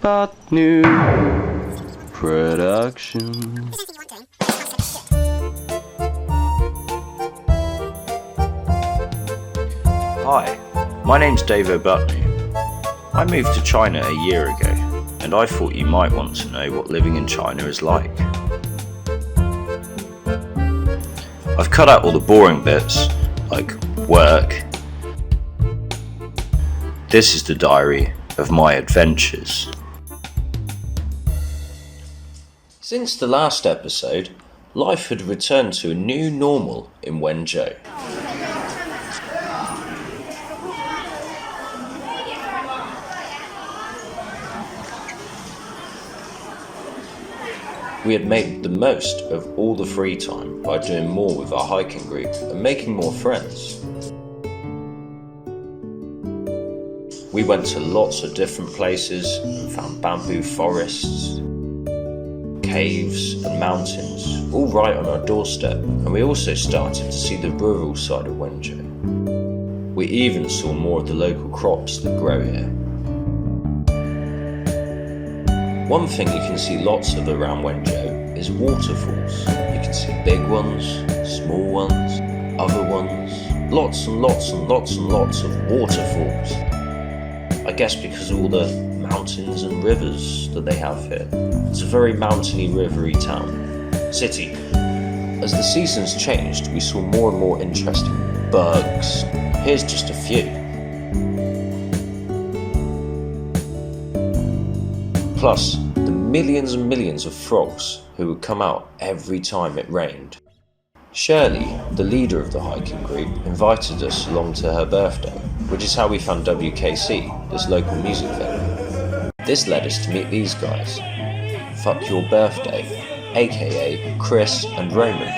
Butnu Production. Hi, my name's Dave O Butnu. I moved to China a year ago, and I thought you might want to know what living in China is like. I've cut out all the boring bits, like work. This is the diary of my adventures. Since the last episode, life had returned to a new normal in Wenzhou. We had made the most of all the free time by doing more with our hiking group and making more friends. We went to lots of different places and found bamboo forests, caves and mountains, all right on our doorstep, and we also started to see the rural side of Wenzhou. We even saw more of the local crops that grow here. One thing you can see lots of around Wenzhou is waterfalls. You can see big ones, small ones, other ones, lots and lots and lots and lots of waterfalls. I guess because of all the mountains and rivers that they have here. It's a very mountainy, rivery city. As the seasons changed, we saw more and more interesting bugs. Here's just a few. Plus, the millions and millions of frogs who would come out every time it rained. Shirley, the leader of the hiking group, invited us along to her birthday, which is how we found WKC, this local music venue. This led us to meet these guys. Fuck Your Birthday, aka Chris and Roman.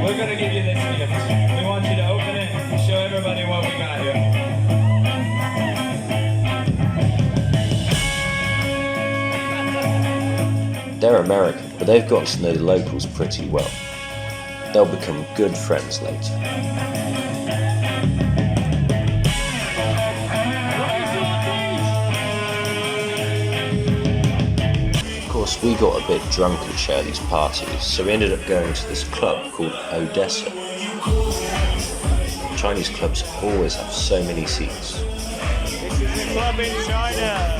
We're going to give you this gift. We want you to open it and show everybody what we got here. They're American, but they've gotten to know the locals pretty well. They'll become good friends later. Of course, we got a bit drunk at Shirley's parties, so we ended up going to this club called Odessa. Chinese clubs always have so many seats. This is a club in China.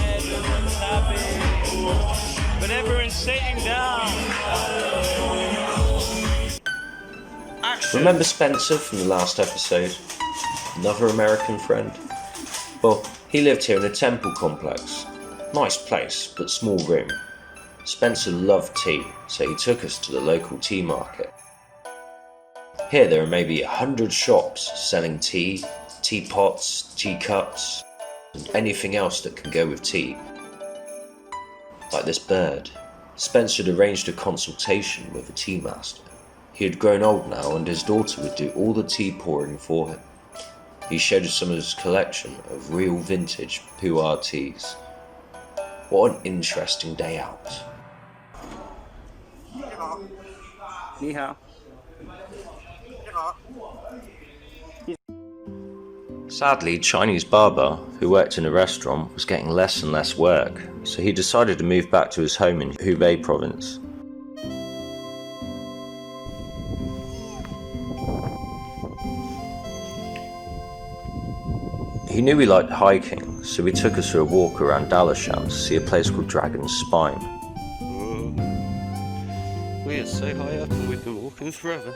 Everyone's happy, but everyone's sitting down. Action. Remember Spencer from the last episode? Another American friend? Well, he lived here in a temple complex. Nice place, but small room. Spencer loved tea, so he took us to the local tea market. Here there are maybe 100 shops selling tea, teapots, teacups, and anything else that can go with tea. Like this bird. Spencer had arranged a consultation with a tea master. He had grown old now and his daughter would do all the tea pouring for him. He showed us some of his collection of real vintage pu'er teas. What an interesting day out. Ni hao. Sadly, Chinese barber, who worked in a restaurant, was getting less and less work, so he decided to move back to his home in Hubei province. He knew we liked hiking, so he took us for a walk around Daloshan to see a place called Dragon's Spine. We are so high up and we've been walking forever.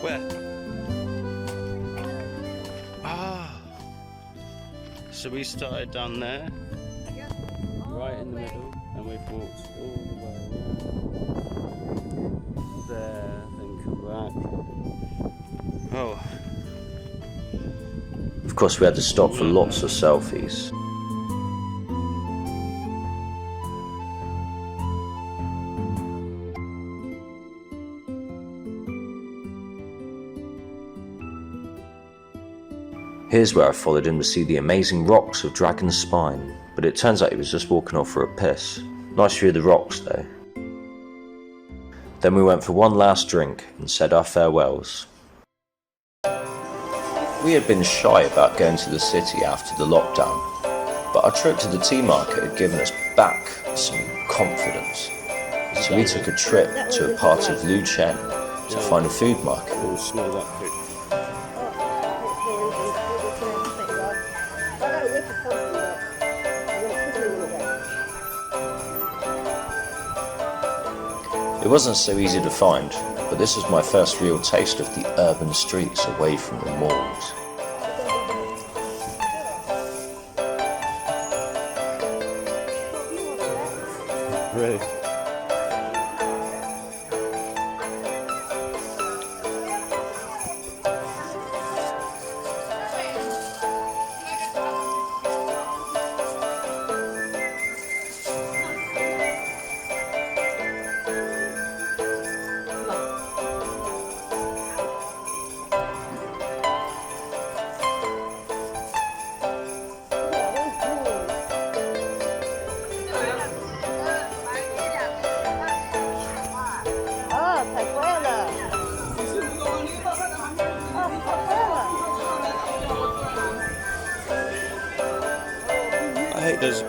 Where? So we started down there, right in the middle, and we've walked all the way around there, then come back. Oh. Of course, we had to stop for lots of selfies. Here's where I followed him to see the amazing rocks of Dragon's Spine. but it turns out he was just walking off for a piss. Nice view of the rocks though. Then we went for one last drink and said our farewells. We had been shy about going to the city after the lockdown, but our trip to the tea market had given us back some confidence. So we took a trip to a part of Lucheng to find a food market. Oh, smell that quick. It wasn't so easy to find, but this was my first real taste of the urban streets away from the malls. Really? I hate there's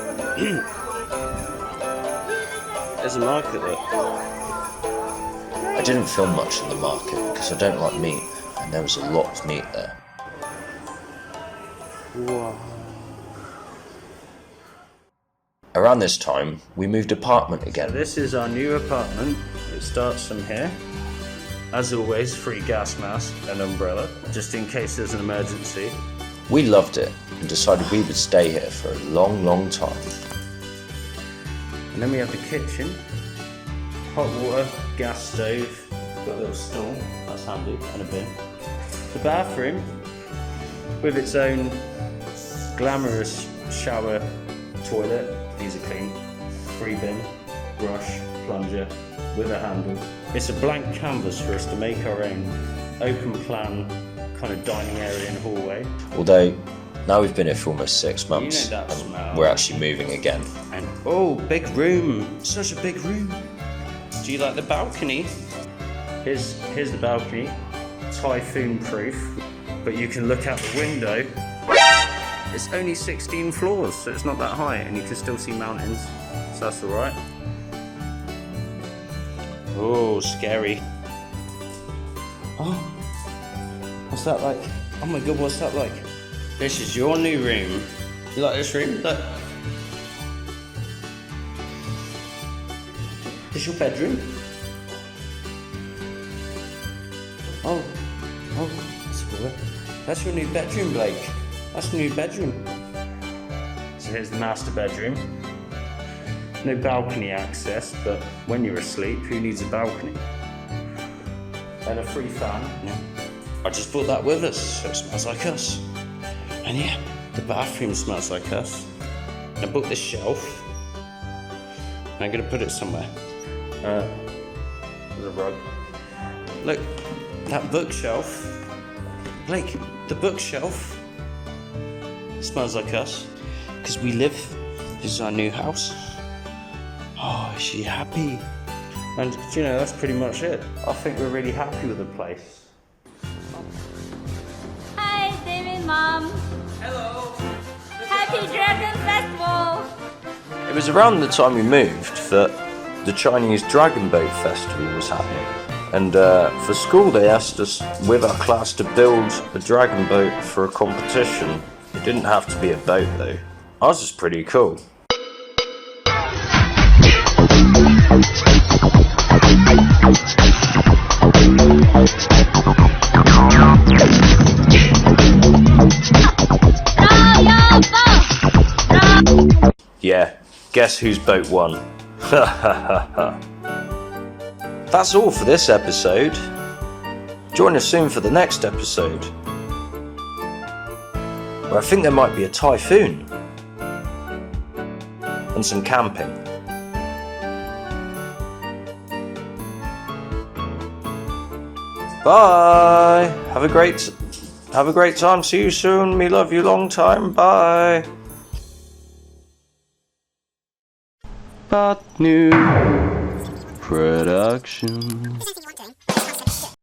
there's a market there. I didn't film much in the market because I don't like meat, and there was a lot of meat there. Wow. Around this time, we moved apartment again. This is our new apartment. It starts from here. As always, free gas mask and umbrella, just in case there's an emergency. We loved it and decided we would stay here for a long, long time. And then we have the kitchen, hot water, gas stove, got a little stool, that's handy, and a bin. The bathroom, with its own glamorous shower, toilet, these are clean, free bin, brush, plunger, with a handle. It's a blank canvas for us to make our own open plan kind of dining area and hallway. Although, now we've been here for almost 6 months, You know that smell. we're actually moving again. And oh, big room, such a big room. Do you like the balcony? Here's the balcony, typhoon proof, but you can look out the window. It's only 16 floors, so it's not that high, and you can still see mountains, so that's all right. Oh, scary. Oh, what's that like? Oh my god, what's that like? This is your new room. You like this room? Look. This your bedroom? Oh, that's your new bedroom, Blake. That's your new bedroom. So here's the master bedroom. No balcony access, but when you're asleep, who needs a balcony? And a free fan. Yeah. I just brought that with us, so it smells like us. And yeah, the bathroom smells like us. I bought this shelf. And I'm gonna put it somewhere. There's a rug. Look, that bookshelf. Blake, the bookshelf smells like us. Because we live, this is our new house. Oh, is she happy? And you know, that's pretty much it. I think we're really happy with the place. Hi, David Mom. Hello. Happy Dragon Festival. It was around the time we moved that the Chinese Dragon Boat Festival was happening. And for school they asked us with our class to build a dragon boat for a competition. It didn't have to be a boat though. Ours was pretty cool. Yeah, guess whose boat won? Ha ha ha ha. That's all for this episode. Join us soon for the next episode, where I think there might be a typhoon and some camping. Bye. Have a great time. See you soon. Me love you long time. Bye. Butnu Production.